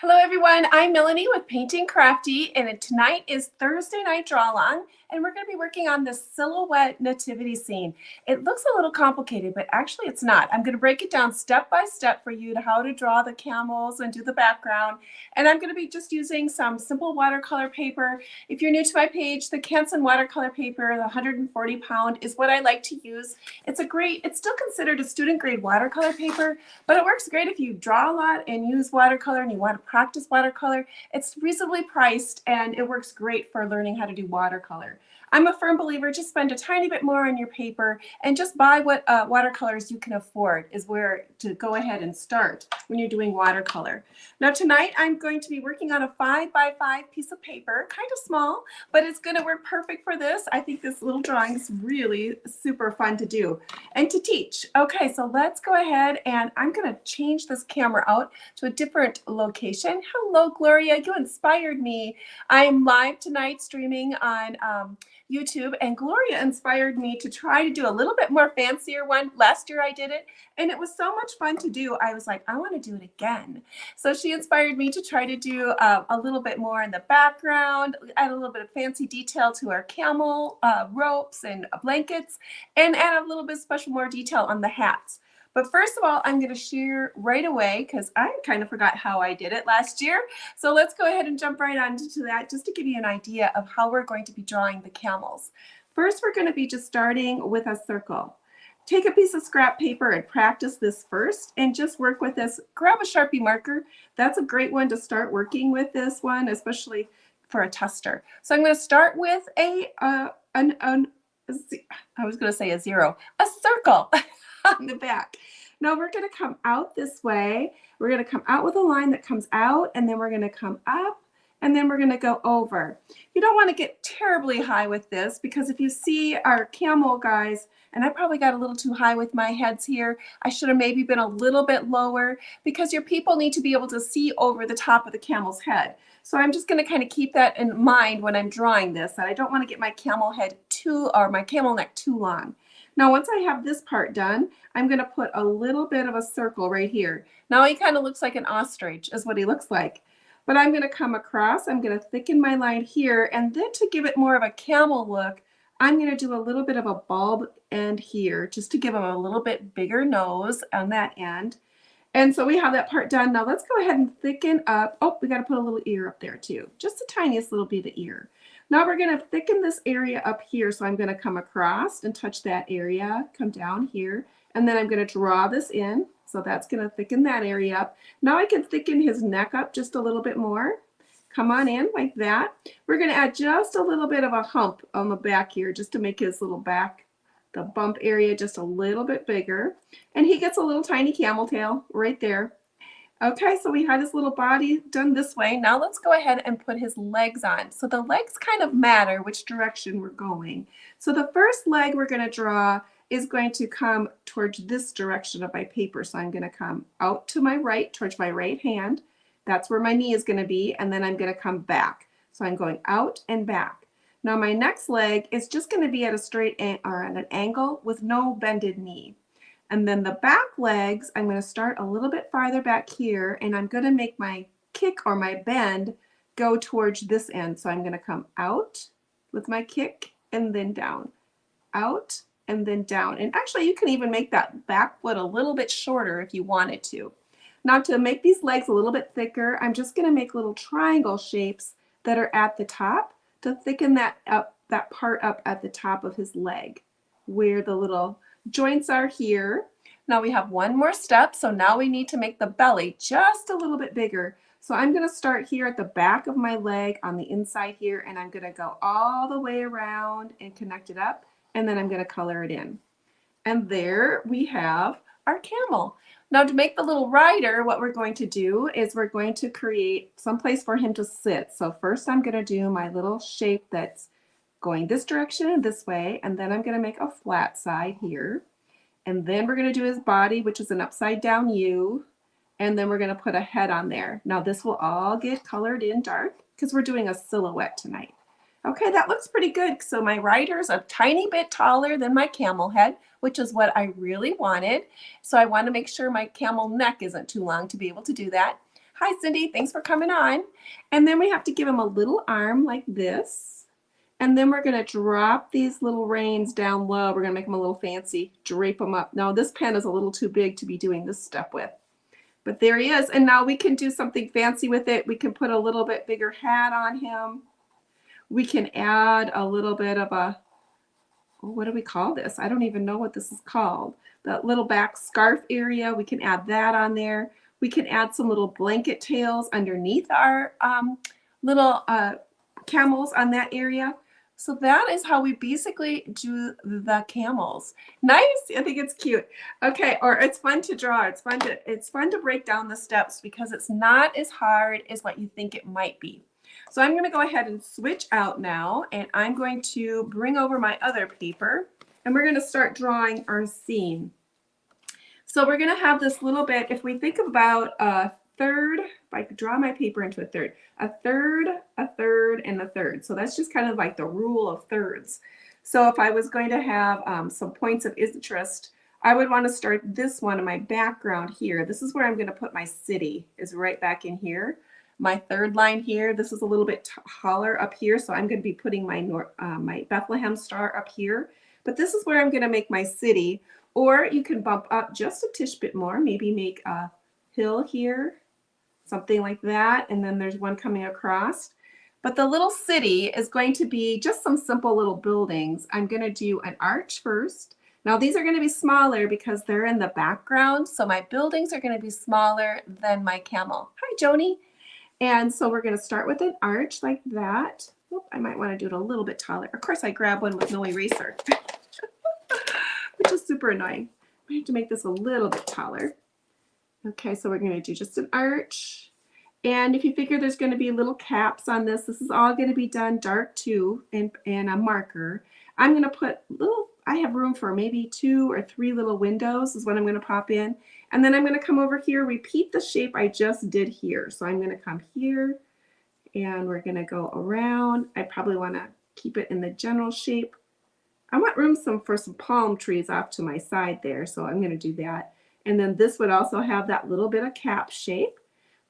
Hello everyone, I'm Melanie with Painting Crafty, and tonight is Thursday night draw along, and we're going to be working on this silhouette nativity scene. It looks a little complicated, but actually it's not. I'm going to break it down step by step for you to how to draw the camels and do the background, and I'm going to be just using some simple watercolor paper. If you're new to my page, the Canson watercolor paper, the 140 pound, is what I like to use. It's still considered a student grade watercolor paper, but it works great if you draw a lot and use watercolor and you want to practice watercolor. It's reasonably priced and it works great for learning how to do watercolor. I'm a firm believer, just spend a tiny bit more on your paper and just buy what watercolors you can afford is where to go ahead and start when you're doing watercolor. Now tonight I'm going to be working on a 5x5 piece of paper, kind of small, but it's going to work perfect for this. I think this little drawing is really super fun to do and to teach. Okay, so let's go ahead and I'm going to change this camera out to a different location. Hello, Gloria, you inspired me. I'm live tonight streaming on YouTube, and Gloria inspired me to try to do a little bit more fancier one. Last year I did it, and it was so much fun to do. I was like, I want to do it again. So she inspired me to try to do a little bit more in the background, add a little bit of fancy detail to our camel ropes and blankets, and add a little bit special more detail on the hats. But first of all, I'm going to share right away because I kind of forgot how I did it last year. So let's go ahead and jump right on to that just to give you an idea of how we're going to be drawing the camels. First, we're going to be just starting with a circle. Take a piece of scrap paper and practice this first and just work with this. Grab a Sharpie marker. That's a great one to start working with this one, especially for a tester. So I'm going to start with I was going to say a zero, a circle on the back. Now we're going to come out this way. We're going to come out with a line that comes out, and then we're going to come up, and then we're going to go over. You don't want to get terribly high with this because if you see our camel guys, and I probably got a little too high with my heads here. I should have maybe been a little bit lower because your people need to be able to see over the top of the camel's head. So I'm just going to kind of keep that in mind when I'm drawing this, that I don't want to get my camel head or my camel neck too long. Now, once I have this part done, I'm going to put a little bit of a circle right here. Now he kind of looks like an ostrich is what he looks like. But I'm going to come across, I'm going to thicken my line here, and then to give it more of a camel look, I'm going to do a little bit of a bulb end here just to give him a little bit bigger nose on that end. And so we have that part done. Now let's go ahead and thicken up. Oh, we got to put a little ear up there too. Just the tiniest little bit of ear. Now we're going to thicken this area up here. So I'm going to come across and touch that area, come down here, and then I'm going to draw this in. So that's going to thicken that area up. Now I can thicken his neck up just a little bit more. Come on in like that. We're going to add just a little bit of a hump on the back here just to make his little back, the bump area, just a little bit bigger. And he gets a little tiny camel tail right there. Okay, so we had his little body done this way. Now let's go ahead and put his legs on. So the legs kind of matter which direction we're going. So the first leg we're going to draw is going to come towards this direction of my paper. So I'm going to come out to my right, towards my right hand. That's where my knee is going to be. And then I'm going to come back. So I'm going out and back. Now my next leg is just going to be at a straight or at an angle with no bended knee. And then the back legs, I'm going to start a little bit farther back here, and I'm going to make my kick or my bend go towards this end. So I'm going to come out with my kick and then down, out and then down. And actually you can even make that back foot a little bit shorter if you wanted to. Now to make these legs a little bit thicker, I'm just going to make little triangle shapes that are at the top to thicken that up, that part up at the top of his leg where the little joints are here. Now we have one more step. So now we need to make the belly just a little bit bigger. So I'm going to start here at the back of my leg on the inside here, and I'm going to go all the way around and connect it up, and then I'm going to color it in. And there we have our camel. Now to make the little rider, what we're going to do is we're going to create some place for him to sit. So first I'm going to do my little shape that's going this direction and this way, and then I'm going to make a flat side here, and then we're going to do his body, which is an upside down U, and then we're going to put a head on there. Now this will all get colored in dark because we're doing a silhouette tonight. Okay, that looks pretty good. So my rider's a tiny bit taller than my camel head, which is what I really wanted. So I want to make sure my camel neck isn't too long to be able to do that. Hi, Cindy. Thanks for coming on. And then we have to give him a little arm like this. And then we're going to drop these little reins down low. We're going to make them a little fancy, drape them up. Now, this pen is a little too big to be doing this step with. But there he is. And now we can do something fancy with it. We can put a little bit bigger hat on him. We can add a little bit of a, what do we call this? I don't even know what this is called. That little back scarf area, we can add that on there. We can add some little blanket tails underneath our little camels on that area. So that is how we basically do the camels. Nice. I think it's cute. Okay, or it's fun to draw. It's fun to break down the steps because it's not as hard as what you think it might be. So I'm going to go ahead and switch out now, and I'm going to bring over my other paper, and we're going to start drawing our scene. So we're going to have this little bit, if we think about a third, if I could draw my paper into a third, and a third. So that's just kind of like the rule of thirds. So if I was going to have some points of interest, I would want to start this one in my background here. This is where I'm going to put my city, is right back in here. My third line here, this is a little bit taller up here, so I'm going to be putting my my Bethlehem star up here. But this is where I'm going to make my city. Or you can bump up just a tish bit more, maybe make a hill here, something like that, and then there's one coming across. But the little city is going to be just some simple little buildings. I'm going to do an arch first. Now these are going to be smaller because they're in the background, so my buildings are going to be smaller than my camel. Hi, Joni. And so we're going to start with an arch like that. Oop, I might want to do it a little bit taller. Of course, I grab one with no eraser, which is super annoying. I have to make this a little bit taller. Okay, so we're going to do just an arch. And if you figure there's going to be little caps on this, this is all going to be done dark too, and a marker. I'm going to put little, I have room for maybe 2 or 3 little windows is what I'm going to pop in. And then I'm going to come over here, repeat the shape I just did here. So I'm going to come here and we're going to go around. I probably want to keep it in the general shape. I want room for some palm trees off to my side there. So I'm going to do that. And then this would also have that little bit of cap shape.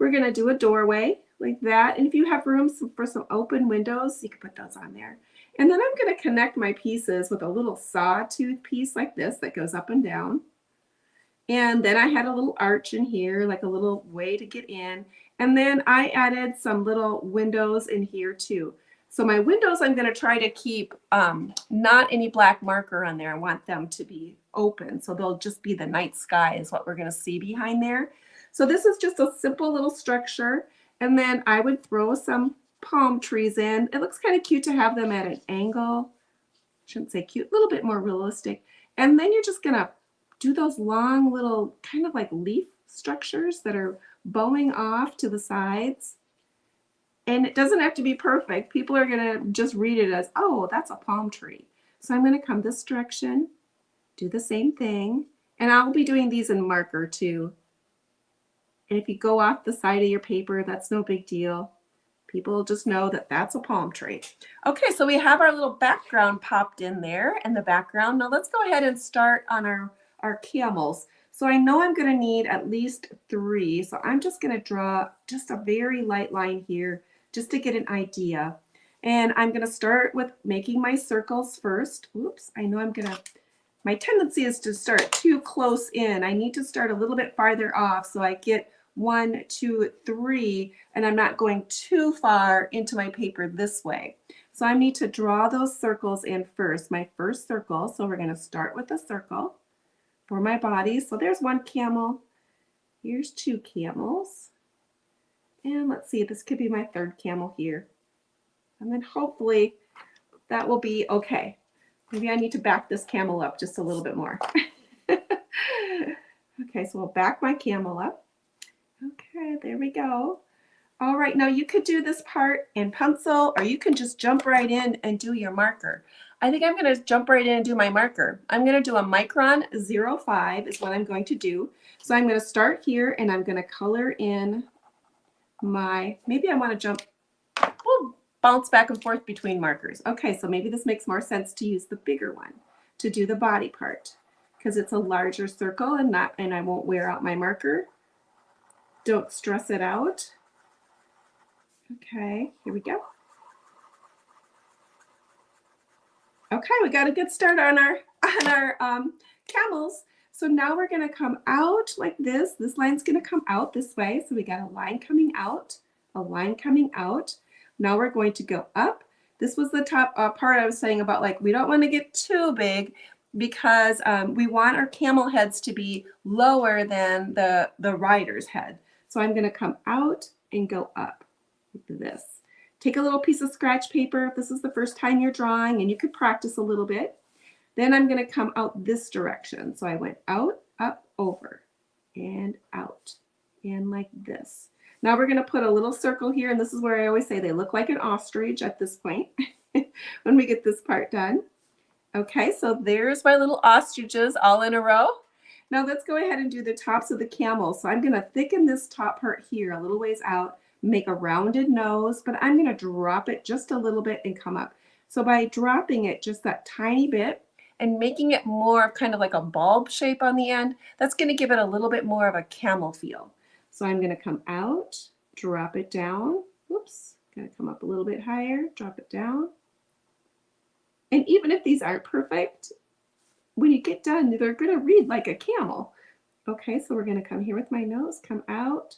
We're going to do a doorway like that. And if you have room for some open windows, you can put those on there. And then I'm going to connect my pieces with a little sawtooth piece like this that goes up and down. And then I had a little arch in here, like a little way to get in. And then I added some little windows in here too. So my windows, I'm going to try to keep not any black marker on there. I want them to be open. So they'll just be the night sky is what we're going to see behind there. So this is just a simple little structure. And then I would throw some palm trees in. It looks kind of cute to have them at an angle. Shouldn't say cute, a little bit more realistic. And then you're just going to do those long little kind of like leaf structures that are bowing off to the sides. And it doesn't have to be perfect. People are going to just read it as, oh, that's a palm tree. So I'm going to come this direction, do the same thing. And I'll be doing these in marker too. And if you go off the side of your paper, that's no big deal. People just know that that's a palm tree. Okay, so we have our little background popped in there in the background. Now let's go ahead and start on our camels. So I know I'm going to need at least 3. So I'm just going to draw just a very light line here just to get an idea. And I'm going to start with making my circles first. Oops, I know my tendency is to start too close in. I need to start a little bit farther off so I get 1, 2, 3, and I'm not going too far into my paper this way. So I need to draw those circles in first, my first circle. So we're going to start with a circle for my body. So there's 1 camel. Here's 2 camels. And let's see, this could be my 3rd camel here. And then hopefully that will be okay. Maybe I need to back this camel up just a little bit more. Okay, so we'll back my camel up. Okay, there we go. All right, now you could do this part in pencil, or you can just jump right in and do your marker. I think I'm going to jump right in and do my marker. I'm going to do a micron 05 is what I'm going to do. So I'm going to start here and I'm going to color in maybe I want to jump, we'll bounce back and forth between markers. Okay, so maybe this makes more sense to use the bigger one to do the body part because it's a larger circle and I won't wear out my marker. don't stress it out. Okay, here we go. Okay, we got a good start on our camels. So now we're going to come out like this. This line's going to come out this way. So we got a line coming out, a line coming out. Now we're going to go up. This was the top part I was saying about, like, we don't want to get too big because we want our camel heads to be lower than the rider's head. So I'm going to come out and go up like this. Take a little piece of scratch paper if this is the first time you're drawing, and you could practice a little bit. Then I'm going to come out this direction. So I went out, up, over, and out, and like this. Now we're going to put a little circle here, and this is where I always say they look like an ostrich at this point when we get this part done. Okay, so there's my little ostriches all in a row. Now let's go ahead and do the tops of the camels. So I'm going to thicken this top part here a little ways out, make a rounded nose, but I'm going to drop it just a little bit and come up. So by dropping it just that tiny bit and making it more of kind of like a bulb shape on the end, that's going to give it a little bit more of a camel feel. So I'm going to come out, drop it down. Oops, going to come up a little bit higher, drop it down. And even if these aren't perfect, when you get done, they're going to read like a camel. Okay, so we're going to come here with my nose, come out,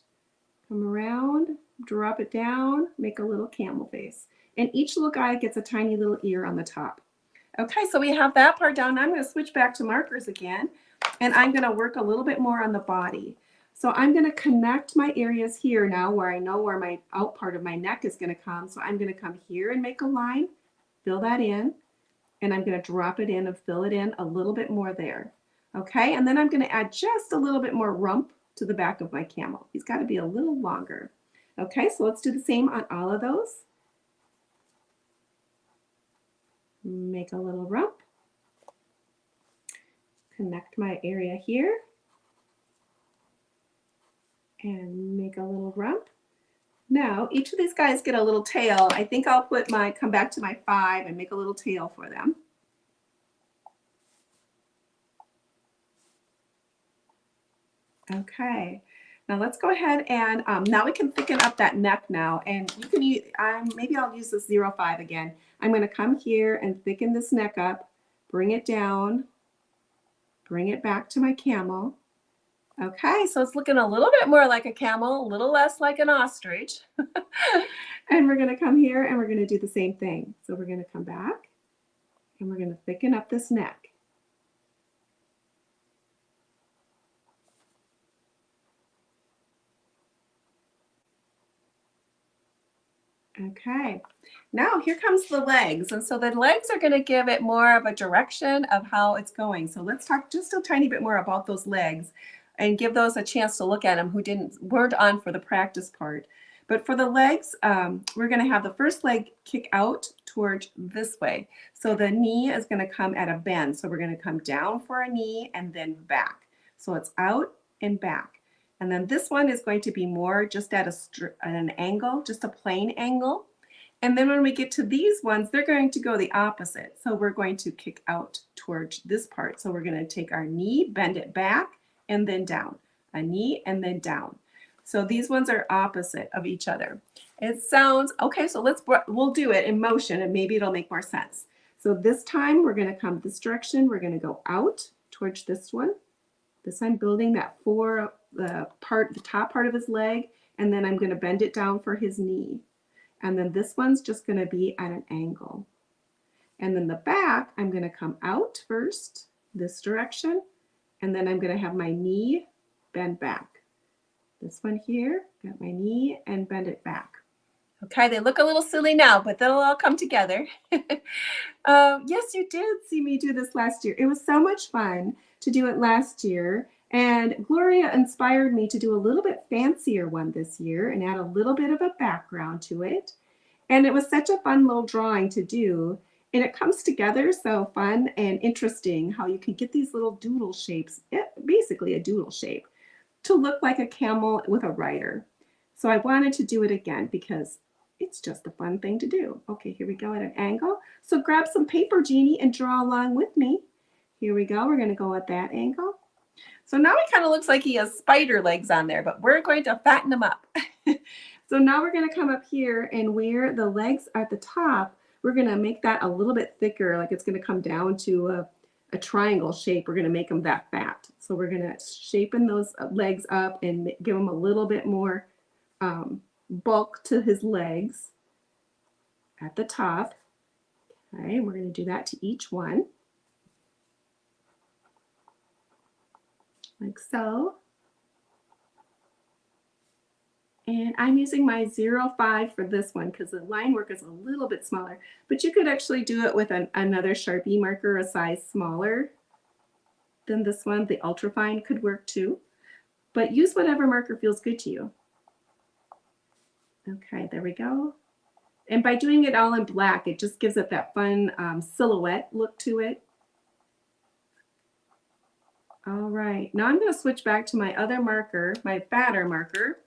come around, drop it down, make a little camel face. And each little guy gets a tiny little ear on the top. Okay, so we have that part down. Now I'm going to switch back to markers again, and I'm going to work a little bit more on the body. So I'm going to connect my areas here now where I know where my out part of my neck is going to come. So I'm going to come here and make a line, fill that in, and I'm going to drop it in and fill it in a little bit more there. Okay, and then I'm going to add just a little bit more rump to the back of my camel. He's got to be a little longer. Okay, so let's do the same on all of those. Make a little rump. Connect my area here. And make a little rump. Now, each of these guys get a little tail. I think I'll come back to my 5 and make a little tail for them. Okay, now let's go ahead and now we can thicken up that neck now. And you can use, maybe I'll use this 0.5 again. I'm going to come here and thicken this neck up, bring it down, bring it back to my camel. Okay, so it's looking a little bit more like a camel, a little less like an ostrich. And we're going to come here and we're going to do the same thing. So we're going to come back and we're going to thicken up this neck. Okay, now here comes the legs. And so the legs are going to give it more of a direction of how it's going. So let's talk just a tiny bit more about those legs and give those a chance to look at them who weren't on for the practice part. But for the legs, we're going to have the first leg kick out towards this way. So the knee is going to come at a bend. So we're going to come down for a knee and then back. So it's out and back. And then this one is going to be more just at an angle, just a plain angle. And then when we get to these ones, they're going to go the opposite. So we're going to kick out towards this part. So we're going to take our knee, bend it back, and then down. A knee and then down. So these ones are opposite of each other. It sounds, okay, so we'll do it in motion and maybe it'll make more sense. So this time we're going to come this direction. We're going to go out towards this one. This I'm building that for the top part of his leg, and then I'm going to bend it down for his knee. And then this one's just going to be at an angle. And then the back, I'm going to come out first, this direction, and then I'm going to have my knee bend back. This one here, got my knee and bend it back. Okay, they look a little silly now, but they'll all come together. Yes, you did see me do this last year. It was so much fun to do it last year. And Gloria inspired me to do a little bit fancier one this year and add a little bit of a background to it. And it was such a fun little drawing to do. And it comes together so fun and interesting how you can get these little doodle shapes, basically a doodle shape, to look like a camel with a rider. So I wanted to do it again because it's just a fun thing to do. Okay, here we go at an angle. So grab some paper, Jeannie, and draw along with me. Here we go. We're going to go at that angle. So now he kind of looks like he has spider legs on there, but we're going to fatten him up. So now we're going to come up here, and where the legs are at the top, we're going to make that a little bit thicker, like it's going to come down to a triangle shape. We're going to make them that fat. So we're going to shapen those legs up and give him a little bit more bulk to his legs at the top. Okay, we're going to do that to each one. Like so. And I'm using my 0.5 for this one because the line work is a little bit smaller, but you could actually do it with another Sharpie marker a size smaller than this one. The ultrafine could work too, but use whatever marker feels good to you. Okay, there we go. And by doing it all in black, it just gives it that fun silhouette look to it. All right, now I'm going to switch back to my other marker, my fatter marker,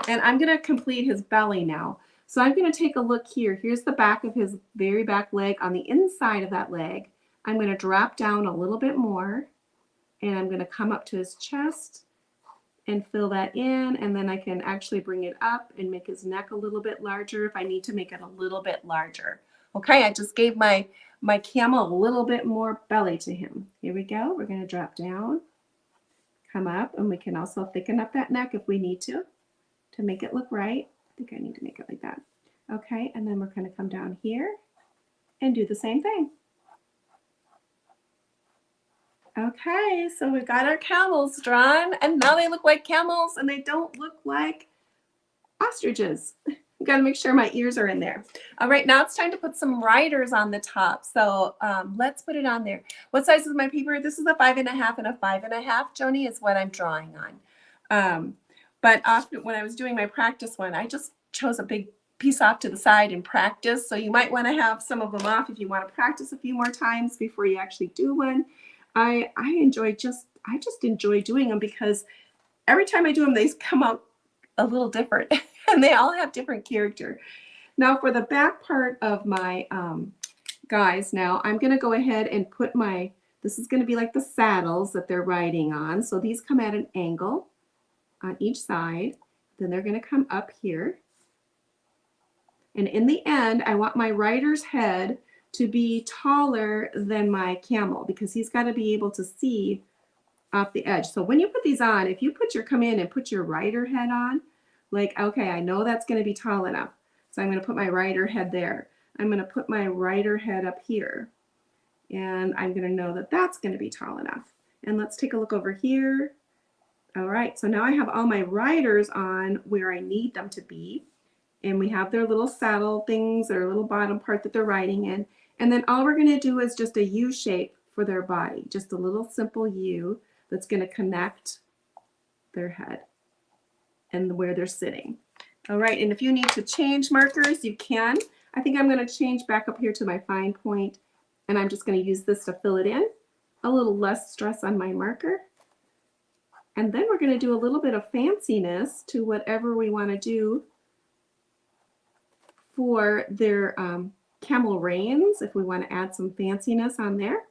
and I'm going to complete his belly now. So I'm going to take a look here. Here's the back of his very back leg. On the inside of that leg, I'm going to drop down a little bit more, and I'm going to come up to his chest and fill that in, and then I can actually bring it up and make his neck a little bit larger if I need to make it a little bit larger. Okay, I just gave my camel a little bit more belly to him. Here we go. We're going to drop down, come up, and we can also thicken up that neck if we need to make it look right. I think I need to make it like that. Okay, and then we're going to come down here and do the same thing. Okay, so we've got our camels drawn, and now they look like camels and they don't look like ostriches. I've got to make sure my ears are in there. All right, now it's time to put some riders on the top. So let's put it on there. What size is my paper? This is a 5.5 and a 5.5, Joni, is what I'm drawing on. But often when I was doing my practice one, I just chose a big piece off to the side and practice. So you might want to have some of them off if you want to practice a few more times before you actually do one. I just enjoy doing them because every time I do them, they come out a little different and they all have different character. Now for the back part of my guys, now I'm going to go ahead and put this is going to be like the saddles that they're riding on. So these come at an angle on each side. Then they're going to come up here. And in the end, I want my rider's head to be taller than my camel because he's got to be able to see off the edge. So when you put these on, if you come in and put your rider head on, like, okay, I know that's going to be tall enough. So I'm going to put my rider head there. I'm going to put my rider head up here. And I'm going to know that that's going to be tall enough. And let's take a look over here. All right, so now I have all my riders on where I need them to be. And we have their little saddle things, their little bottom part that they're riding in. And then all we're going to do is just a U shape for their body, just a little simple U that's going to connect their head and where they're sitting. All right, and if you need to change markers, you can. I think I'm going to change back up here to my fine point, and I'm just going to use this to fill it in. A little less stress on my marker. And then we're going to do a little bit of fanciness to whatever we want to do for their camel reins, if we want to add some fanciness on there.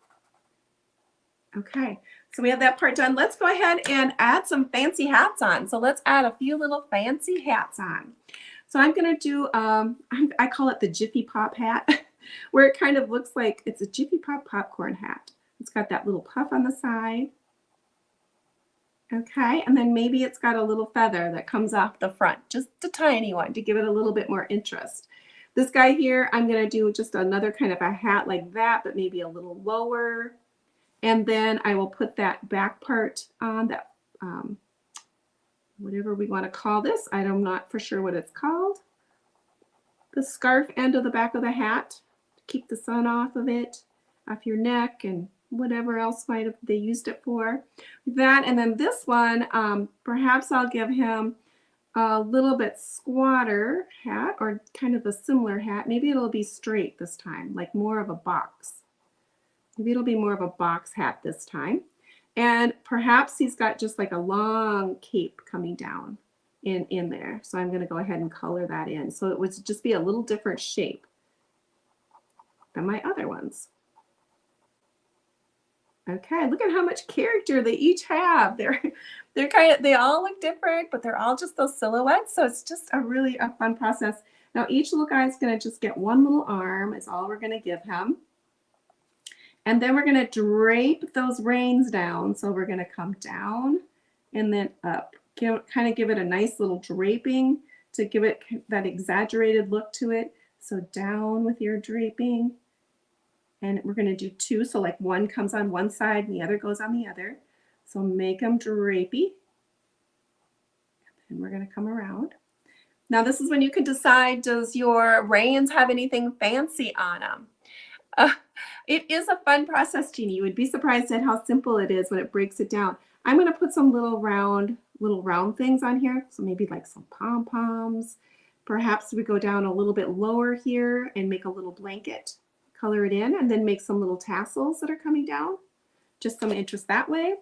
Okay, so we have that part done. Let's go ahead and add some fancy hats on. So let's add a few little fancy hats on. So I'm going to do, I call it the Jiffy Pop hat, where it kind of looks like it's a Jiffy Pop popcorn hat. It's got that little puff on the side. Okay, and then maybe it's got a little feather that comes off the front, just a tiny one to give it a little bit more interest. This guy here, I'm going to do just another kind of a hat like that, but maybe a little lower. And then I will put that back part on, that whatever we want to call this. I'm not for sure what it's called. The scarf end of the back of the hat to keep the sun off of it, off your neck, and whatever else might have they used it for. That, and then this one, perhaps I'll give him a little bit squatter hat, or kind of a similar hat. Maybe it'll be straight this time, like more of a box. Maybe it'll be more of a box hat this time. And perhaps he's got just like a long cape coming down in there. So I'm going to go ahead and color that in. So it would just be a little different shape than my other ones. Okay, look at how much character they each have. They all look different, but they're all just those silhouettes. So it's just a fun process. Now each little guy is going to just get one little arm is all we're going to give him. And then we're going to drape those reins down. So we're going to come down and then up. Kind of give it a nice little draping to give it that exaggerated look to it. So down with your draping. And we're going to do two. So like one comes on one side and the other goes on the other. So make them drapey. And we're going to come around. Now this is when you can decide, does your reins have anything fancy on them? It is a fun process, Jeannie. You would be surprised at how simple it is when it breaks it down. I'm going to put some little round things on here. So maybe like some pom-poms. Perhaps we go down a little bit lower here and make a little blanket. Color it in and then make some little tassels that are coming down. Just some interest that way.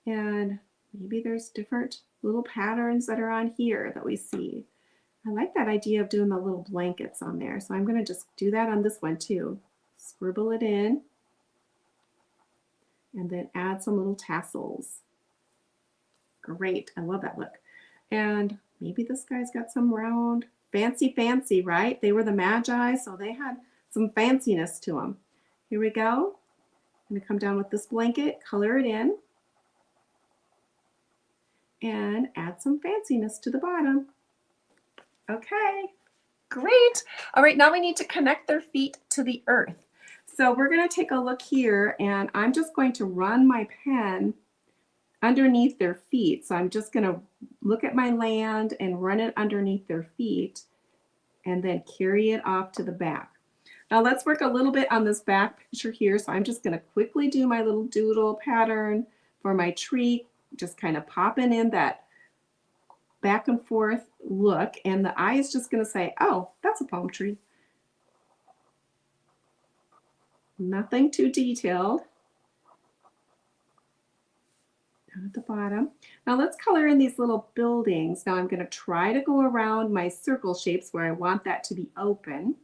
And maybe there's different little patterns that are on here that we see. I like that idea of doing the little blankets on there. So I'm going to just do that on this one too. Scribble it in and then add some little tassels. Great. I love that look. And maybe this guy's got some round, fancy, right? They were the Magi, so they had some fanciness to them. Here we go. I'm going to come down with this blanket, color it in, and add some fanciness to the bottom. Okay, great. All right, now we need to connect their feet to the earth. So we're going to take a look here, and I'm just going to run my pen underneath their feet. So I'm just going to look at my land and run it underneath their feet and then carry it off to the back. Now let's work a little bit on this back picture here. So I'm just going to quickly do my little doodle pattern for my tree, just kind of popping in that back and forth look. And the eye is just going to say, oh, that's a palm tree. Nothing too detailed. Down at the bottom. Now let's color in these little buildings. Now I'm going to try to go around my circle shapes where I want that to be open.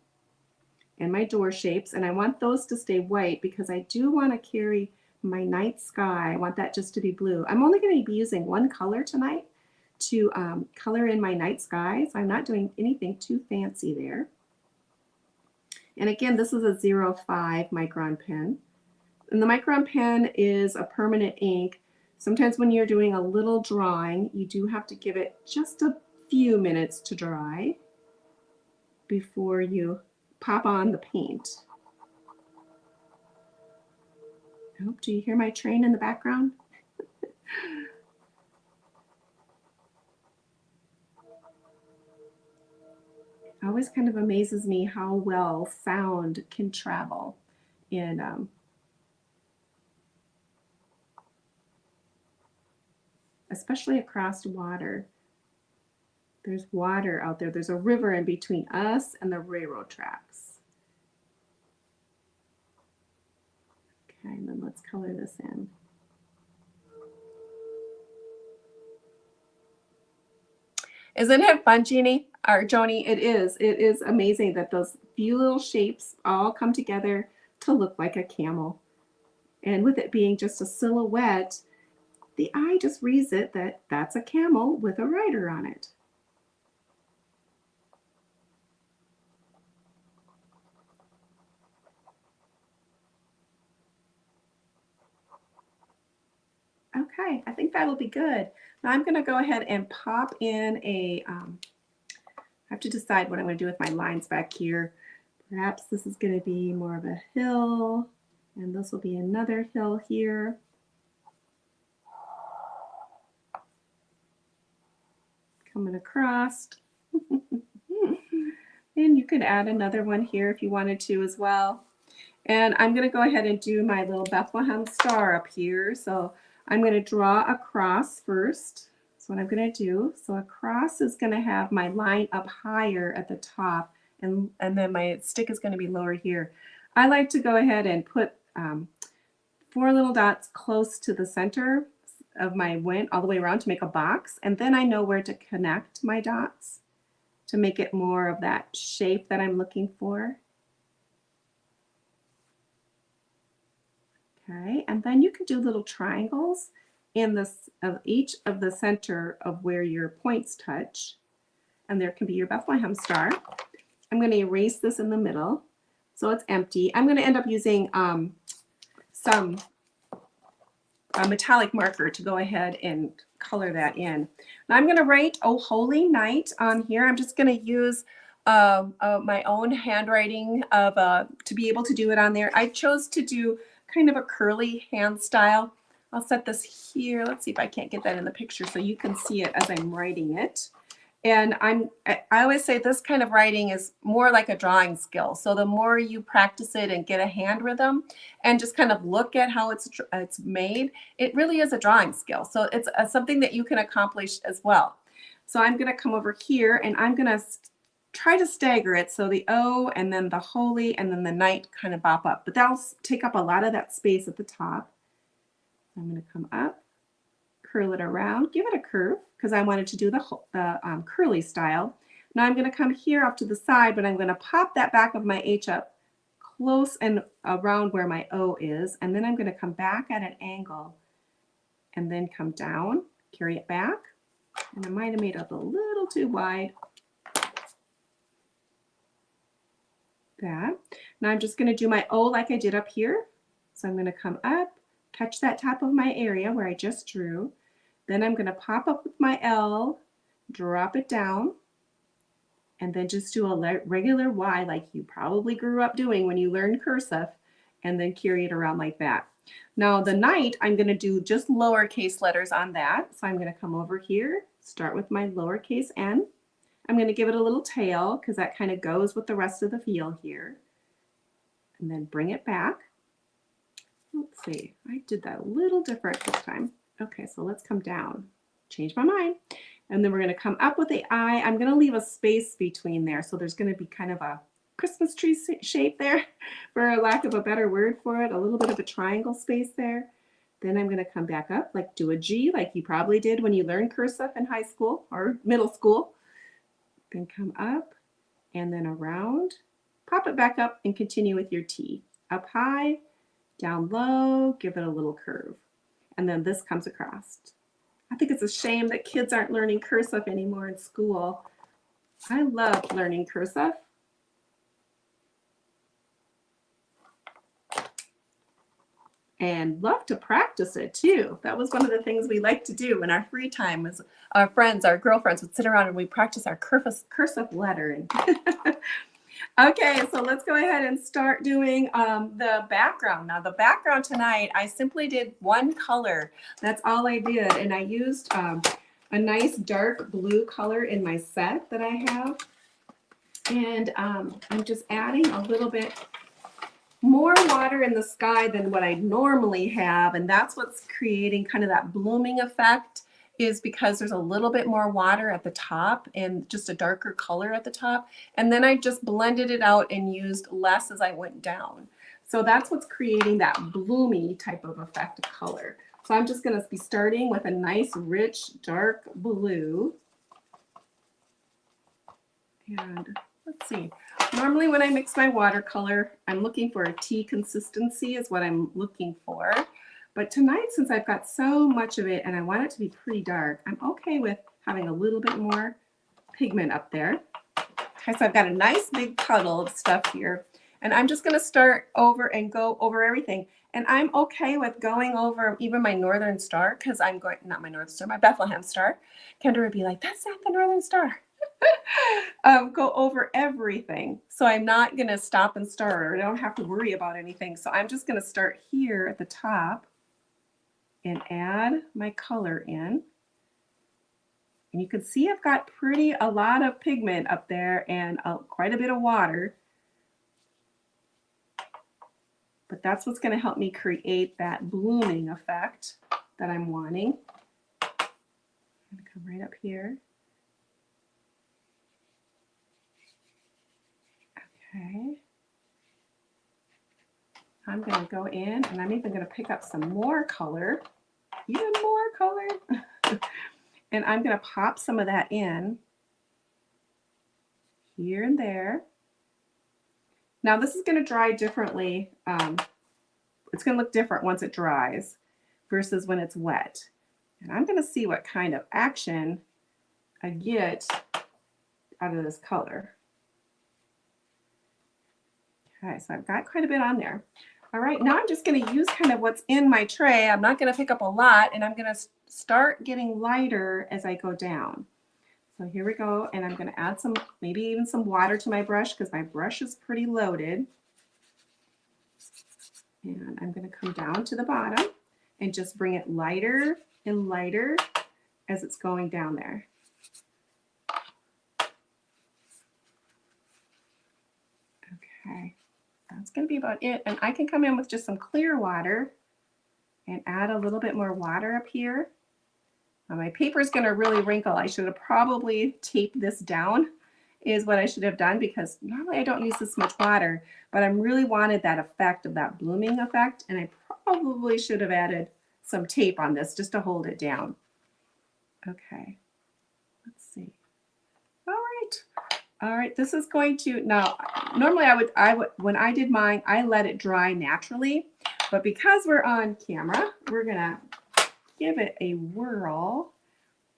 And my door shapes, and I want those to stay white because I do want to carry my night sky. I want that just to be blue. I'm only going to be using one color tonight to color in my night sky, so I'm not doing anything too fancy there. And again, this is a 05 micron pen. And the micron pen is a permanent ink. Sometimes when you're doing a little drawing, you do have to give it just a few minutes to dry before you pop on the paint. Oh, do you hear my train in the background? It always kind of amazes me how well sound can travel in especially across water. There's water out there. There's a river in between us and the railroad tracks. Okay, and then let's color this in. Isn't it fun, Jeannie? Or Joni, it is. It is amazing that those few little shapes all come together to look like a camel. And with it being just a silhouette, the eye just reads it that that's a camel with a rider on it. Okay, I think that'll be good. Now I'm going to go ahead and pop in a, I have to decide what I'm going to do with my lines back here. Perhaps this is going to be more of a hill, and this will be another hill here. Coming across. And you could add another one here if you wanted to as well. And I'm going to go ahead and do my little Bethlehem star up here. So I'm going to draw a cross first. That's what I'm going to do. So a cross is going to have my line up higher at the top, and then my stick is going to be lower here. I like to go ahead and put 4 little dots close to the center of my went all the way around to make a box, and then I know where to connect my dots to make it more of that shape that I'm looking for. Okay, and then you can do little triangles in this of each of the center of where your points touch, and there can be your Bethlehem star. I'm going to erase this in the middle so it's empty. I'm going to end up using some metallic marker to go ahead and color that in. Now I'm going to write "Oh Holy Night" on here. I'm just going to use my own handwriting of to be able to do it on there. I chose to do kind of a curly hand style. I'll set this here. Let's see if I can't get that in the picture so you can see it as I'm writing it. And I always say this kind of writing is more like a drawing skill. So the more you practice it and get a hand rhythm and just kind of look at how it's made, it really is a drawing skill. So it's something that you can accomplish as well. So I'm going to come over here and I'm going to try to stagger it. So the O and then the holy and then the night kind of bop up. But that'll take up a lot of that space at the top. I'm going to come up, curl it around, give it a curve because I wanted to do the curly style. Now I'm going to come here off to the side, but I'm going to pop that back of my H up close and around where my O is, and then I'm going to come back at an angle and then come down, carry it back, and I might have made it a little too wide. That. Now I'm just going to do my O like I did up here. So I'm going to come up, catch that top of my area where I just drew. Then I'm going to pop up with my L, drop it down, and then just do a regular Y like you probably grew up doing when you learned cursive, and then carry it around like that. Now the night, I'm going to do just lowercase letters on that. So I'm going to come over here, start with my lowercase n. I'm going to give it a little tail because that kind of goes with the rest of the feel here. And then bring it back. Let's see, I did that a little different this time. Okay, so let's come down. Change my mind. And then we're going to come up with the I. I'm going to leave a space between there. So there's going to be kind of a Christmas tree shape there, for lack of a better word for it, a little bit of a triangle space there. Then I'm going to come back up, like do a G, like you probably did when you learned cursive in high school or middle school. Then come up and then around, pop it back up and continue with your T. Up high, down low, give it a little curve. And then this comes across. I think it's a shame that kids aren't learning cursive anymore in school. I love learning cursive. And love to practice it too. That was one of the things we liked to do in our free time, was our friends, our girlfriends would sit around and we practice our cursive lettering. Okay, so let's go ahead and start doing the background. Now the background tonight, I simply did one color. That's all I did. And I used a nice dark blue color in my set that I have. And I'm just adding a little bit more water in the sky than what I normally have, and that's what's creating kind of that blooming effect, is because there's a little bit more water at the top and just a darker color at the top, and then I just blended it out and used less as I went down. So that's what's creating that bloomy type of effect of color. So I'm just going to be starting with a nice rich dark blue, and let's see. Normally when I mix my watercolor, I'm looking for a tea consistency is what I'm looking for. But tonight, since I've got so much of it and I want it to be pretty dark, I'm okay with having a little bit more pigment up there. Okay, so I've got a nice big puddle of stuff here. And I'm just going to start over and go over everything. And I'm okay with going over even my Northern Star, because I'm going, not my Northern Star, my Bethlehem Star. Kendra would be like, that's not the Northern Star. Go over everything. So I'm not going to stop and start, or I don't have to worry about anything. So I'm just going to start here at the top and add my color in. And you can see I've got a lot of pigment up there and quite a bit of water. But that's what's going to help me create that blooming effect that I'm wanting. I'm going to come right up here. Okay. I'm going to go in and I'm even going to pick up some more color, even more color. And I'm going to pop some of that in here and there. Now this is going to dry differently it's going to look different once it dries versus when it's wet. And I'm going to see what kind of action I get out of this color. Okay, so I've got quite a bit on there. All right, now I'm just going to use kind of what's in my tray. I'm not going to pick up a lot, and I'm going to start getting lighter as I go down. So here we go, and I'm going to add some, maybe even some water to my brush because my brush is pretty loaded. And I'm going to come down to the bottom and just bring it lighter and lighter as it's going down there. Okay, that's going to be about it. And I can come in with just some clear water and add a little bit more water up here. Now my paper is going to really wrinkle. I should have probably taped this down is what I should have done, because normally I don't use this much water, but I really wanted that effect of that blooming effect, and I probably should have added some tape on this just to hold it down. Okay, let's see. All right, this is going to, now normally I would when I did mine, I let it dry naturally, but because we're on camera, we're gonna give it a whirl.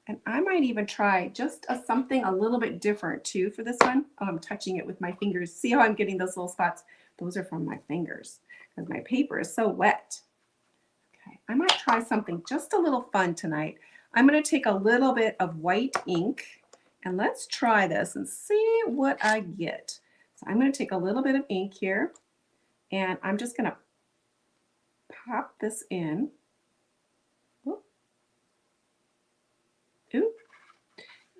And I might even try just something a little bit different too for this one. Oh, I'm touching it with my fingers. See how I'm getting those little spots? Those are from my fingers because my paper is so wet. Okay, I might try something just a little fun tonight. I'm going to take a little bit of white ink and let's try this and see what I get. So I'm going to take a little bit of ink here and I'm just going to pop this in. Ooh.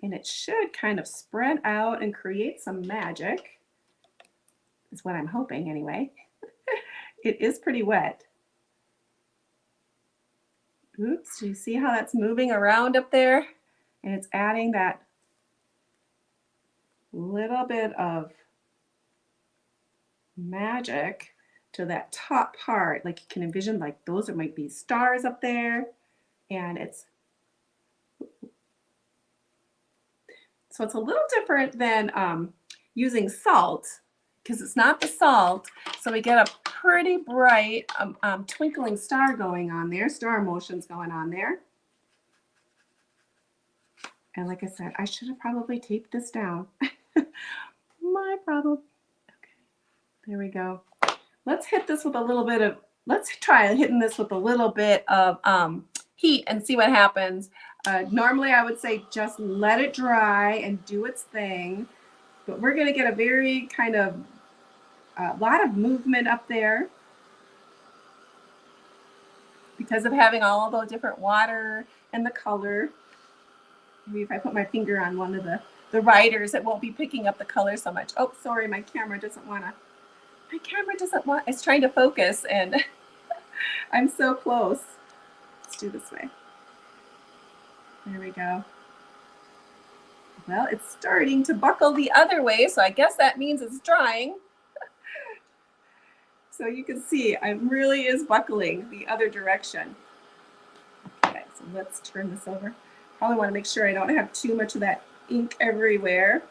And it should kind of spread out and create some magic, is what I'm hoping anyway. It is pretty wet. Oops, do you see how that's moving around up there? And it's adding that little bit of magic to that top part. Like you can envision, like those might be stars up there, and so it's a little different than using salt, because it's not the salt. So we get a pretty bright twinkling star going on there, star motions going on there. And like I said, I should have probably taped this down. My problem. Okay, there we go. Let's hit this with a little bit of, let's try hitting this with a little bit of heat and see what happens. Normally I would say just let it dry and do its thing, but we're going to get a very kind of lot of movement up there because of having all the different water and the color. Maybe if I put my finger on one of the riders, it won't be picking up the color so much. Oh, sorry, my camera doesn't want, it's trying to focus and I'm so close. Let's do this way. There we go. Well, it's starting to buckle the other way, so I guess that means it's drying. So you can see it really is buckling the other direction. Okay, so let's turn this over. Probably want to make sure I don't have too much of that ink everywhere.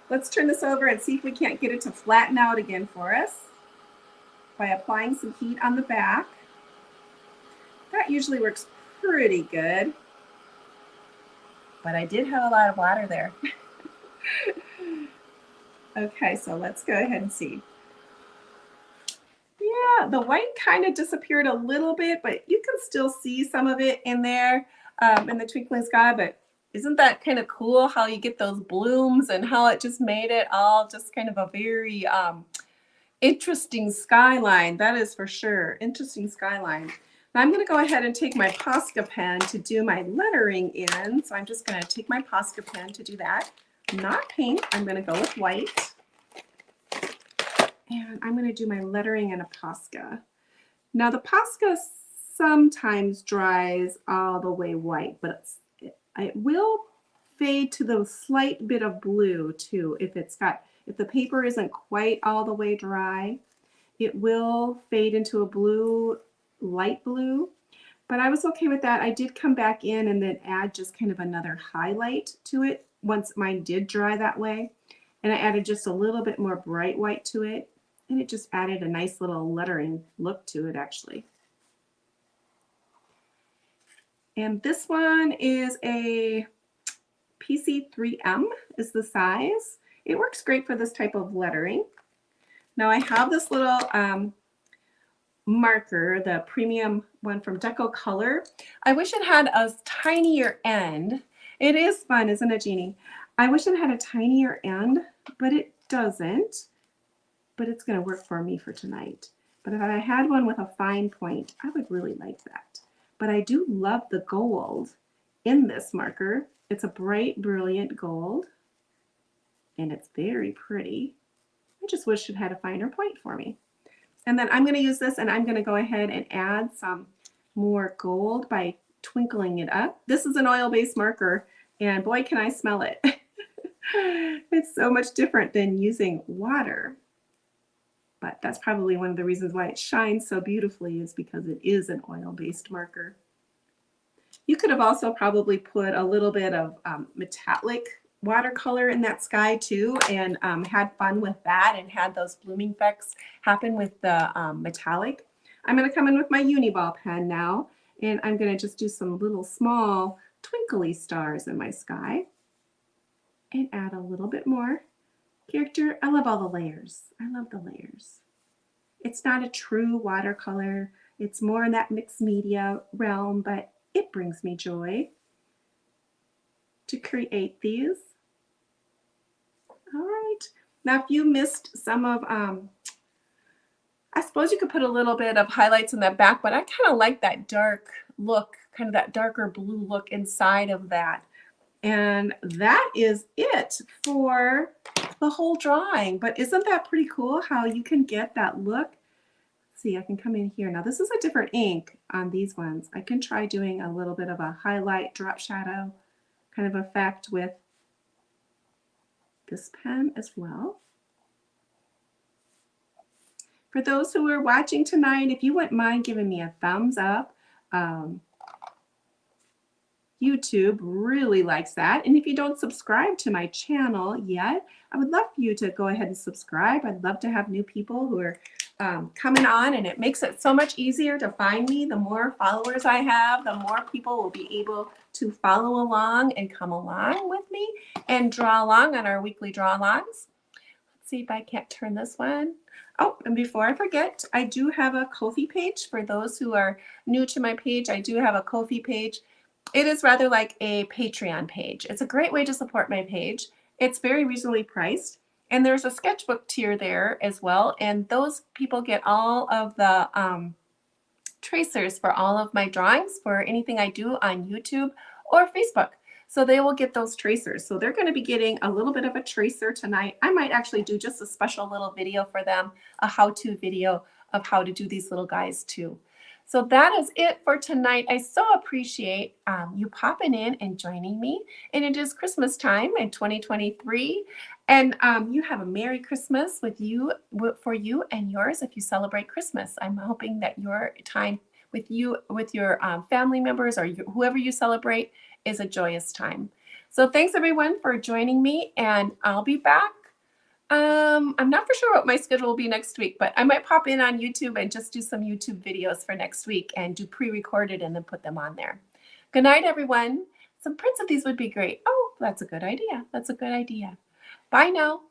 Let's turn this over and see if we can't get it to flatten out again for us by applying some heat on the back. That usually works pretty good. But I did have a lot of water there. Okay, so let's go ahead and see. Yeah, the white kind of disappeared a little bit, but you can still see some of it in there in the twinkling sky. But isn't that kind of cool how you get those blooms and how it just made it all just kind of a very interesting skyline? That is for sure. Interesting skyline. Now I'm going to go ahead and take my Posca pen to do my lettering in. So I'm just going to take my Posca pen to do that. Not pink. I'm going to go with white. And I'm going to do my lettering in a Posca. Now the Posca sometimes dries all the way white, but it will fade to the slight bit of blue too. If the paper isn't quite all the way dry, it will fade into a blue, light blue, but I was okay with that. I did come back in and then add just kind of another highlight to it once mine did dry that way. And I added just a little bit more bright white to it, and it just added a nice little lettering look to it actually. And this one is a PC3M is the size. It works great for this type of lettering. Now I have this little marker, the premium one from Watercolor. I wish it had a tinier end. It is fun, isn't it, Jeannie? I wish it had a tinier end, but it doesn't. But it's going to work for me for tonight. But if I had one with a fine point, I would really like that. But I do love the gold in this marker. It's a bright, brilliant gold, and it's very pretty. I just wish it had a finer point for me. And then I'm going to use this, and I'm going to go ahead and add some more gold by twinkling it up. This is an oil-based marker, and boy, can I smell it. It's so much different than using water. But that's probably one of the reasons why it shines so beautifully, is because it is an oil-based marker. You could have also probably put a little bit of metallic watercolor in that sky too, and had fun with that and had those blooming effects happen with the metallic. I'm going to come in with my Uniball pen now, and I'm going to just do some little small twinkly stars in my sky and add a little bit more character. I love all the layers. I love the layers. It's not a true watercolor. It's more in that mixed media realm, but it brings me joy to create these. All right. Now, if you missed some of, I suppose you could put a little bit of highlights in the back, but I kind of like that dark look, kind of that darker blue look inside of that. And that is it for the whole drawing. But isn't that pretty cool how you can get that look? Let's see, I can come in here. Now this is a different ink on these ones. I can try doing a little bit of a highlight drop shadow kind of effect with this pen as well. For those who are watching tonight, if you wouldn't mind giving me a thumbs up, YouTube really likes that. And if you don't subscribe to my channel yet, I would love for you to go ahead and subscribe. I'd love to have new people who are coming on, and it makes it so much easier to find me. The more followers I have, the more people will be able to follow along and come along with me and draw along on our weekly draw alongs. Let's see if I can't turn this one. Oh, and before I forget, I do have a Ko-fi page. For those who are new to my page, I do have a Ko-fi page. It is rather like a Patreon page. It's a great way to support my page. It's very reasonably priced. And there's a sketchbook tier there as well. And those people get all of the tracers for all of my drawings for anything I do on YouTube or Facebook. So they will get those tracers. So they're going to be getting a little bit of a tracer tonight. I might actually do just a special little video for them, a how-to video of how to do these little guys too. So that is it for tonight. I so appreciate you popping in and joining me. And it is Christmas time in 2023. And you have a Merry Christmas for you and yours if you celebrate Christmas. I'm hoping that your time with your family members or whoever you celebrate is a joyous time. So thanks everyone for joining me, and I'll be back. I'm not for sure what my schedule will be next week, but I might pop in on YouTube and just do some YouTube videos for next week and do pre-recorded and then put them on there. Good night, everyone. Some prints of these would be great. Oh, that's a good idea. That's a good idea. Bye now.